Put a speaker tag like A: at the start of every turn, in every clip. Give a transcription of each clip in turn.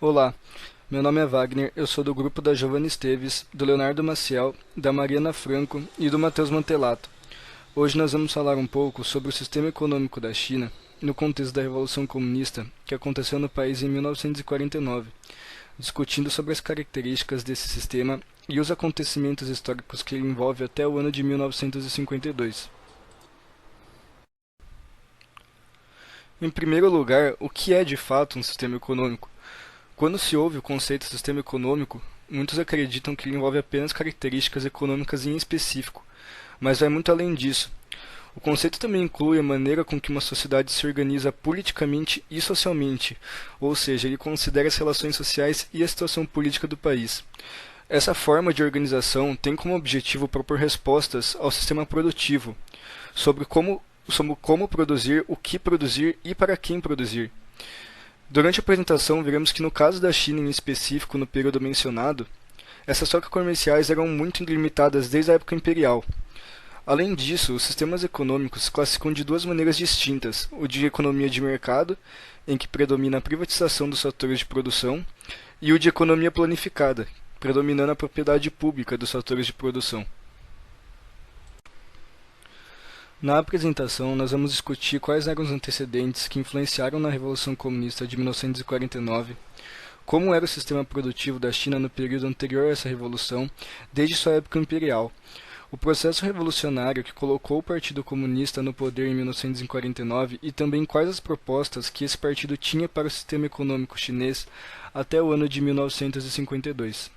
A: Olá, meu nome é Wagner, eu sou do grupo da Giovanna Esteves, do Leonardo Maciel, da Mariana Franco e do Matheus Mantelato. Hoje nós vamos falar um pouco sobre o sistema econômico da China no contexto da Revolução Comunista que aconteceu no país em 1949, discutindo sobre as características desse sistema e os acontecimentos históricos que ele envolve até o ano de 1952. Em primeiro lugar, o que é de fato um sistema econômico? Quando se ouve o conceito de sistema econômico, muitos acreditam que ele envolve apenas características econômicas em específico, mas vai muito além disso. O conceito também inclui a maneira com que uma sociedade se organiza politicamente e socialmente, ou seja, ele considera as relações sociais e a situação política do país. Essa forma de organização tem como objetivo propor respostas ao sistema produtivo, sobre como produzir, o que produzir e para quem produzir. Durante a apresentação, veremos que no caso da China em específico, no período mencionado, essas trocas comerciais eram muito limitadas desde a época imperial. Além disso, os sistemas econômicos se classificam de duas maneiras distintas: o de economia de mercado, em que predomina a privatização dos fatores de produção, e o de economia planificada, predominando a propriedade pública dos fatores de produção. Na apresentação, nós vamos discutir quais eram os antecedentes que influenciaram na Revolução Comunista de 1949, como era o sistema produtivo da China no período anterior a essa revolução, desde sua época imperial, o processo revolucionário que colocou o Partido Comunista no poder em 1949 e também quais as propostas que esse partido tinha para o sistema econômico chinês até o ano de 1952.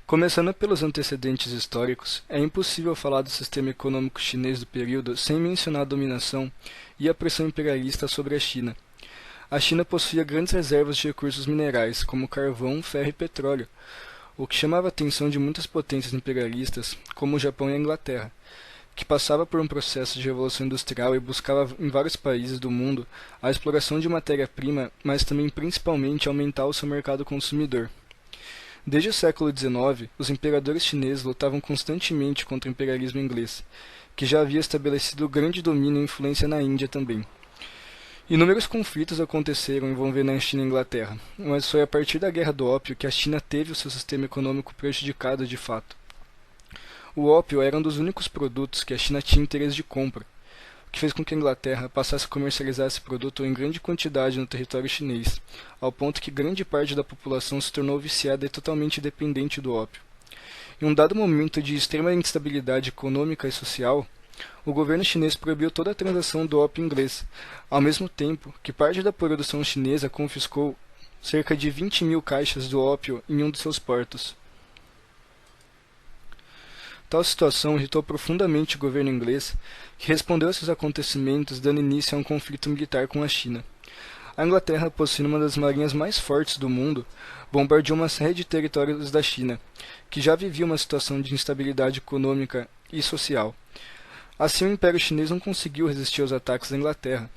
A: Começando pelos antecedentes históricos, é impossível falar do sistema econômico chinês do período sem mencionar a dominação e a pressão imperialista sobre a China. A China possuía grandes reservas de recursos minerais, como carvão, ferro e petróleo, o que chamava a atenção de muitas potências imperialistas, como o Japão e a Inglaterra, que passava por um processo de revolução industrial e buscava em vários países do mundo a exploração de matéria-prima, mas também principalmente aumentar o seu mercado consumidor. Desde o século XIX, os imperadores chineses lutavam constantemente contra o imperialismo inglês, que já havia estabelecido grande domínio e influência na Índia também. Inúmeros conflitos aconteceram envolvendo a China e a Inglaterra, mas foi a partir da Guerra do Ópio que a China teve o seu sistema econômico prejudicado de fato. O ópio era um dos únicos produtos que a China tinha interesse de compra, o que fez com que a Inglaterra passasse a comercializar esse produto em grande quantidade no território chinês, ao ponto que grande parte da população se tornou viciada e totalmente dependente do ópio. Em um dado momento de extrema instabilidade econômica e social, o governo chinês proibiu toda a transação do ópio inglês, ao mesmo tempo que parte da produção chinesa confiscou cerca de 20.000 caixas do ópio em um de seus portos. Tal situação irritou profundamente o governo inglês, que respondeu a esses acontecimentos dando início a um conflito militar com a China. A Inglaterra, possuindo uma das marinhas mais fortes do mundo, bombardeou uma série de territórios da China, que já vivia uma situação de instabilidade econômica e social. Assim, o Império Chinês não conseguiu resistir aos ataques da Inglaterra,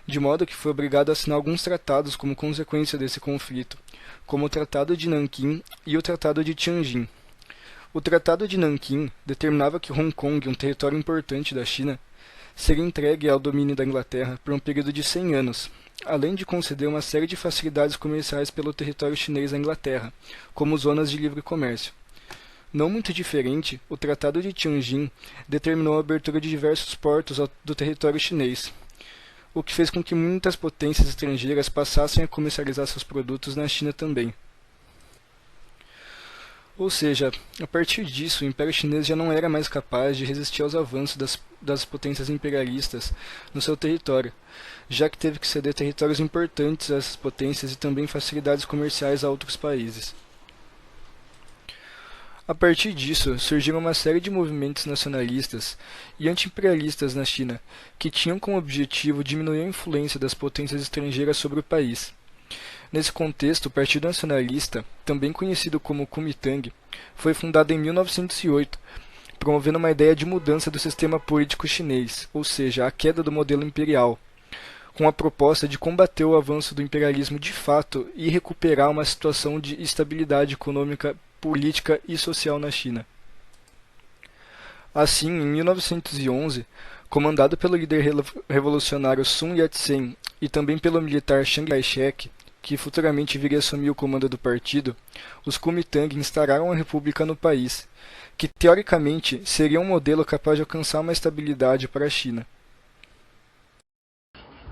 A: de modo que foi obrigado a assinar alguns tratados como consequência desse conflito, como o Tratado de Nanquim e o Tratado de Tianjin. O Tratado de Nanquim determinava que Hong Kong, um território importante da China, seria entregue ao domínio da Inglaterra por um período de 100 anos, além de conceder uma série de facilidades comerciais pelo território chinês à Inglaterra, como zonas de livre comércio. Não muito diferente, o Tratado de Tianjin determinou a abertura de diversos portos do território chinês, o que fez com que muitas potências estrangeiras passassem a comercializar seus produtos na China também. Ou seja, a partir disso, o Império Chinês já não era mais capaz de resistir aos avanços das potências imperialistas no seu território, já que teve que ceder territórios importantes a essas potências e também facilidades comerciais a outros países. A partir disso, surgiram uma série de movimentos nacionalistas e anti-imperialistas na China, que tinham como objetivo diminuir a influência das potências estrangeiras sobre o país. Nesse contexto, o Partido Nacionalista, também conhecido como Kuomintang, foi fundado em 1908, promovendo uma ideia de mudança do sistema político chinês, ou seja, a queda do modelo imperial, com a proposta de combater o avanço do imperialismo de fato e recuperar uma situação de estabilidade econômica, política e social na China. Assim, em 1911, comandado pelo líder revolucionário Sun Yat-sen e também pelo militar Chiang Kai-shek, que futuramente viria a assumir o comando do partido, os Kuomintang instauraram a república no país, que teoricamente seria um modelo capaz de alcançar uma estabilidade para a China.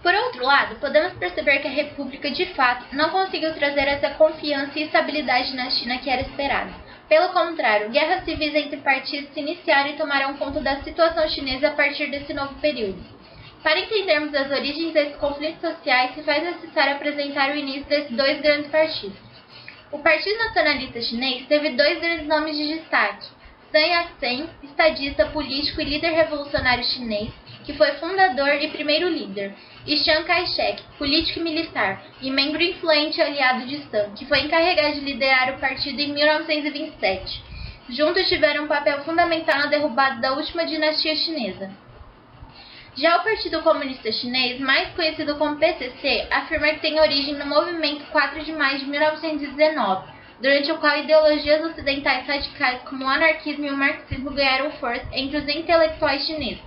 B: Por outro lado, podemos perceber que a república de fato não conseguiu trazer essa confiança e estabilidade na China que era esperada. Pelo contrário, guerras civis entre partidos se iniciaram e tomaram conta da situação chinesa a partir desse novo período. Para entendermos as origens desses conflitos sociais, se faz necessário apresentar o início desses dois grandes partidos. O Partido Nacionalista Chinês teve dois grandes nomes de destaque: Sun Yat-sen, estadista, político e líder revolucionário chinês, que foi fundador e primeiro líder, e Chiang Kai-shek, político e militar, e membro influente e aliado de Sun, que foi encarregado de liderar o partido em 1927. Juntos tiveram um papel fundamental na derrubada da última dinastia chinesa. Já o Partido Comunista Chinês, mais conhecido como PCC, afirma que tem origem no movimento 4 de maio de 1919, durante o qual ideologias ocidentais radicais como o anarquismo e o marxismo ganharam força entre os intelectuais chineses.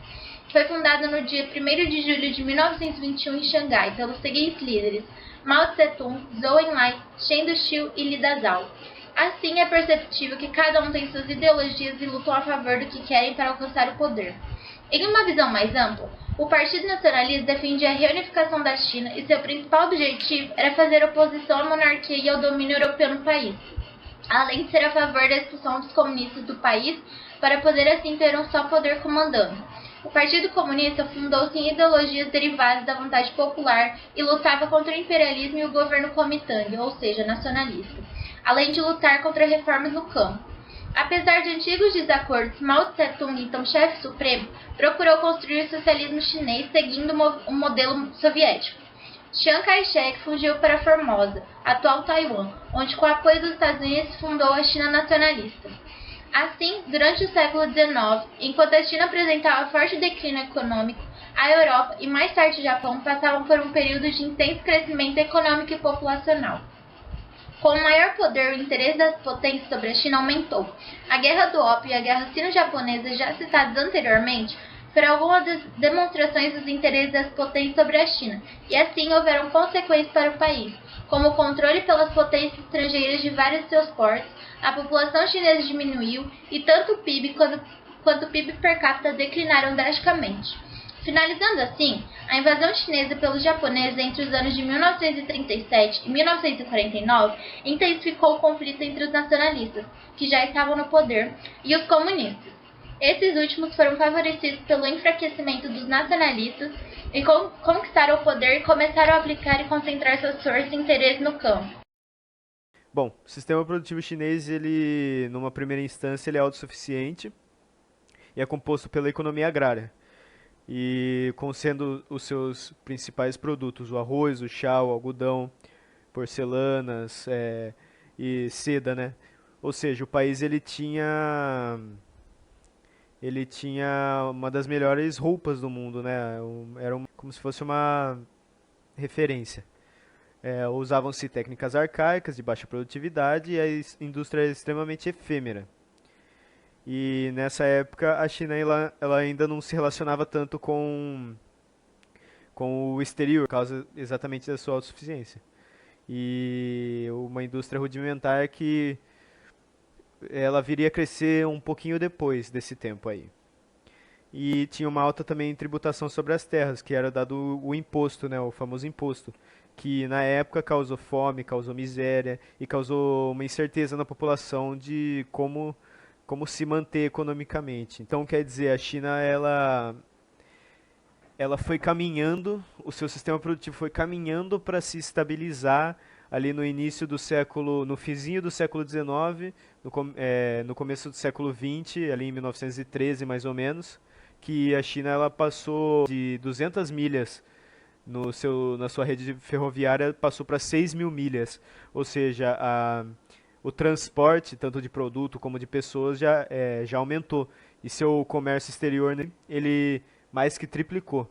B: Foi fundado no dia 1º de julho de 1921 em Xangai pelos seguintes líderes: Mao Tse-tung, Zhou Enlai, Chen Duxiu e Li Dazhao. Assim, é perceptível que cada um tem suas ideologias e lutam a favor do que querem para alcançar o poder. Em uma visão mais ampla, o Partido Nacionalista defendia a reunificação da China e seu principal objetivo era fazer oposição à monarquia e ao domínio europeu no país, além de ser a favor da expulsão dos comunistas do país para poder assim ter um só poder comandando. O Partido Comunista fundou-se em ideologias derivadas da vontade popular e lutava contra o imperialismo e o governo Kuomintang, ou seja, nacionalista, além de lutar contra reformas no campo. Apesar de antigos desacordos, Mao Tse-tung, então chefe supremo, procurou construir o socialismo chinês seguindo o modelo soviético. Chiang Kai-shek fugiu para Formosa, atual Taiwan, onde com o apoio dos Estados Unidos fundou a China nacionalista. Assim, durante o século XIX, enquanto a China apresentava forte declínio econômico, a Europa e mais tarde o Japão passavam por um período de intenso crescimento econômico e populacional. Com o maior poder, o interesse das potências sobre a China aumentou. A Guerra do Ópio e a Guerra Sino-Japonesa, já citadas anteriormente, foram algumas das demonstrações dos interesses das potências sobre a China, e assim houveram consequências para o país, como o controle pelas potências estrangeiras de vários de seus portos, a população chinesa diminuiu e tanto o PIB quanto o PIB per capita declinaram drasticamente. Finalizando assim, a invasão chinesa pelos japoneses entre os anos de 1937 e 1949 intensificou o conflito entre os nacionalistas, que já estavam no poder, e os comunistas. Esses últimos foram favorecidos pelo enfraquecimento dos nacionalistas e conquistaram o poder e começaram a aplicar e concentrar suas forças e interesses no campo.
C: Bom, o sistema produtivo chinês, ele, numa primeira instância, ele é autossuficiente e é composto pela economia agrária. E com sendo os seus principais produtos o arroz, o chá, o algodão, porcelanas e seda, né? Ou seja, o país ele tinha uma das melhores roupas do mundo, né? Como se fosse uma referência. Usavam-se técnicas arcaicas de baixa produtividade e a indústria é extremamente efêmera. E nessa época a China ela ainda não se relacionava tanto com o exterior, por causa exatamente da sua autossuficiência. E uma indústria rudimentar que ela viria a crescer um pouquinho depois desse tempo aí. E tinha uma alta também tributação sobre as terras, que era dado o imposto, né, o famoso imposto, que na época causou fome, causou miséria e causou uma incerteza na população de como se manter economicamente. Então, quer dizer, a China ela foi caminhando, o seu sistema produtivo foi caminhando para se estabilizar ali no início do século, no finzinho do século XIX, no começo do século XX, ali em 1913 mais ou menos, que a China ela passou de 200 milhas na sua rede ferroviária, passou para 6.000 milhas, ou seja, o transporte, tanto de produto como de pessoas, já aumentou. E seu comércio exterior, né, ele mais que triplicou.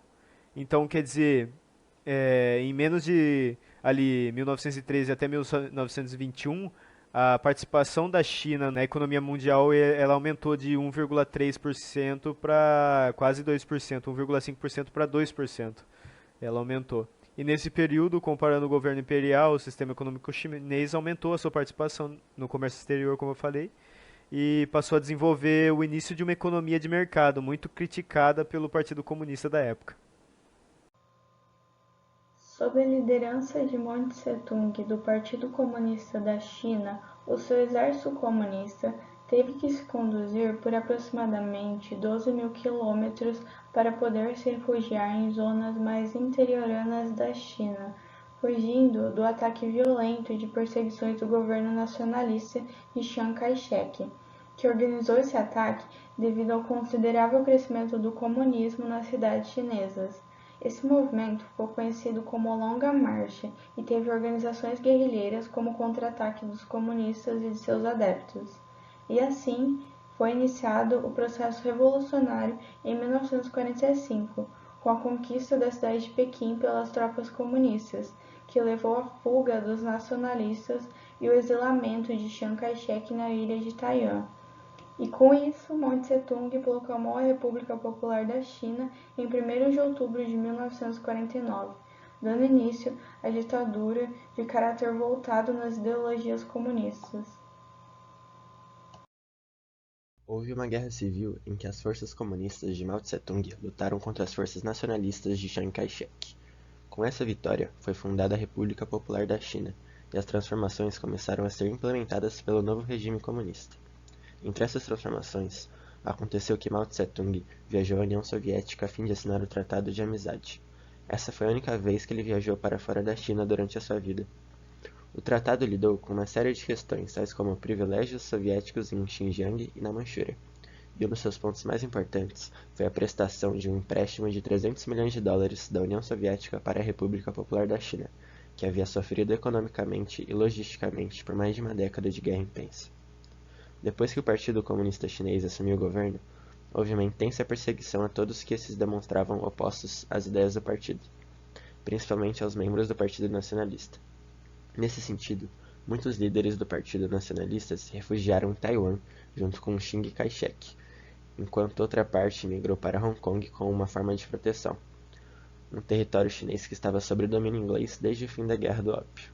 C: Então, quer dizer, em menos de ali 1913 até 1921, a participação da China na economia mundial ela aumentou de 1,3% para quase 2%, 1,5% para 2%. Ela aumentou. E nesse período, comparando o governo imperial, o sistema econômico chinês aumentou a sua participação no comércio exterior, como eu falei, e passou a desenvolver o início de uma economia de mercado, muito criticada pelo Partido Comunista da época.
D: Sob a liderança de Mao Tse-tung do Partido Comunista da China, o seu exército comunista teve que se conduzir por aproximadamente 12 mil quilômetros para poder se refugiar em zonas mais interioranas da China, fugindo do ataque violento de perseguições do governo nacionalista de Chiang Kai-shek, que organizou esse ataque devido ao considerável crescimento do comunismo nas cidades chinesas. Esse movimento ficou conhecido como Longa Marcha e teve organizações guerrilheiras como contra-ataque dos comunistas e de seus adeptos. E assim foi iniciado o processo revolucionário em 1945, com a conquista da cidade de Pequim pelas tropas comunistas, que levou à fuga dos nacionalistas e o exilamento de Chiang Kai-shek na ilha de Taiwan. E com isso, Mao Tse-tung proclamou a República Popular da China em 1º de outubro de 1949, dando início à ditadura de caráter voltado nas ideologias comunistas.
E: Houve uma guerra civil em que as forças comunistas de Mao Tse-tung lutaram contra as forças nacionalistas de Chiang Kai-shek. Com essa vitória, foi fundada a República Popular da China, e as transformações começaram a ser implementadas pelo novo regime comunista. Entre essas transformações, aconteceu que Mao Tse-tung viajou à União Soviética a fim de assinar o Tratado de Amizade. Essa foi a única vez que ele viajou para fora da China durante a sua vida. O tratado lidou com uma série de questões, tais como privilégios soviéticos em Xinjiang e na Manchúria. E um dos seus pontos mais importantes foi a prestação de um empréstimo de 300 milhões de dólares da União Soviética para a República Popular da China, que havia sofrido economicamente e logisticamente por mais de uma década de guerra intensa. Depois que o Partido Comunista Chinês assumiu o governo, houve uma intensa perseguição a todos que se demonstravam opostos às ideias do partido, principalmente aos membros do Partido Nacionalista. Nesse sentido, muitos líderes do Partido Nacionalista se refugiaram em Taiwan junto com Chiang Kai-shek, enquanto outra parte migrou para Hong Kong como uma forma de proteção, um território chinês que estava sob domínio inglês desde o fim da Guerra do Ópio.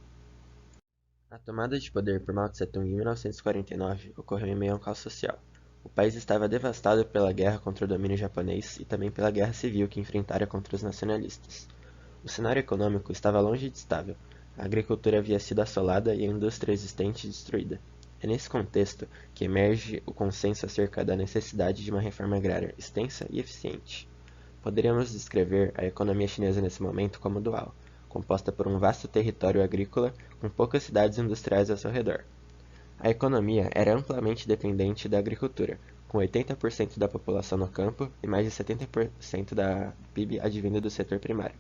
E: A tomada de poder por Mao Tse-tung em 1949 ocorreu em meio a um caos social. O país estava devastado pela guerra contra o domínio japonês e também pela guerra civil que enfrentara contra os nacionalistas. O cenário econômico estava longe de estável, a agricultura havia sido assolada e a indústria existente destruída. É nesse contexto que emerge o consenso acerca da necessidade de uma reforma agrária extensa e eficiente. Poderíamos descrever a economia chinesa nesse momento como dual, composta por um vasto território agrícola com poucas cidades industriais ao seu redor. A economia era amplamente dependente da agricultura, com 80% da população no campo e mais de 70% da PIB advindo do setor primário.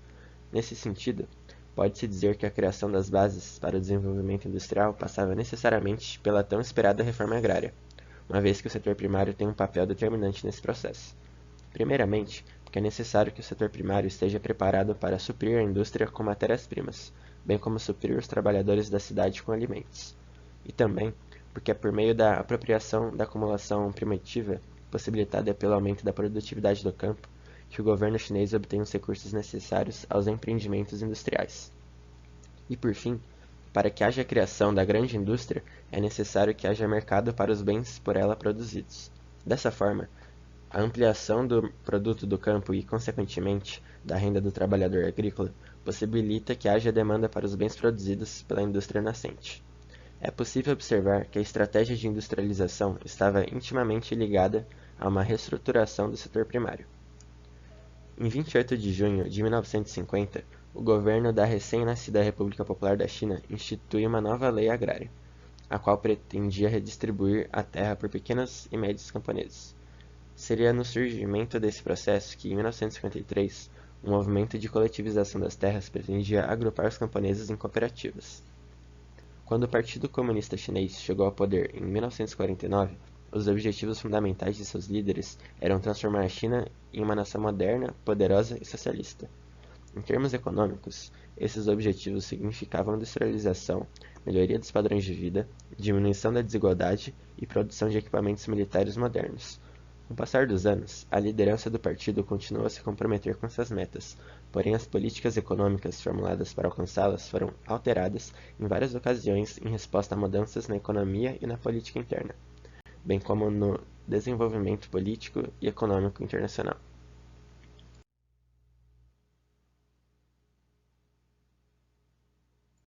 E: Nesse sentido, pode-se dizer que a criação das bases para o desenvolvimento industrial passava necessariamente pela tão esperada reforma agrária, uma vez que o setor primário tem um papel determinante nesse processo. Primeiramente, porque é necessário que o setor primário esteja preparado para suprir a indústria com matérias-primas, bem como suprir os trabalhadores da cidade com alimentos. E também porque é por meio da apropriação da acumulação primitiva, possibilitada pelo aumento da produtividade do campo, que o governo chinês obtém os recursos necessários aos empreendimentos industriais. E por fim, para que haja a criação da grande indústria, é necessário que haja mercado para os bens por ela produzidos. Dessa forma, a ampliação do produto do campo e, consequentemente, da renda do trabalhador agrícola possibilita que haja demanda para os bens produzidos pela indústria nascente. É possível observar que a estratégia de industrialização estava intimamente ligada a uma reestruturação do setor primário. Em 28 de junho de 1950, o governo da recém-nascida República Popular da China institui uma nova lei agrária, a qual pretendia redistribuir a terra por pequenos e médios camponeses. Seria no surgimento desse processo que, em 1953, o movimento de coletivização das terras pretendia agrupar os camponeses em cooperativas. Quando o Partido Comunista Chinês chegou ao poder em 1949, os objetivos fundamentais de seus líderes eram transformar a China em uma nação moderna, poderosa e socialista. Em termos econômicos, esses objetivos significavam industrialização, melhoria dos padrões de vida, diminuição da desigualdade e produção de equipamentos militares modernos. Com o passar dos anos, a liderança do partido continuou a se comprometer com essas metas, Porém, as políticas econômicas formuladas para alcançá-las foram alteradas em várias ocasiões em resposta a mudanças na economia e na política interna, bem como no desenvolvimento político e econômico internacional.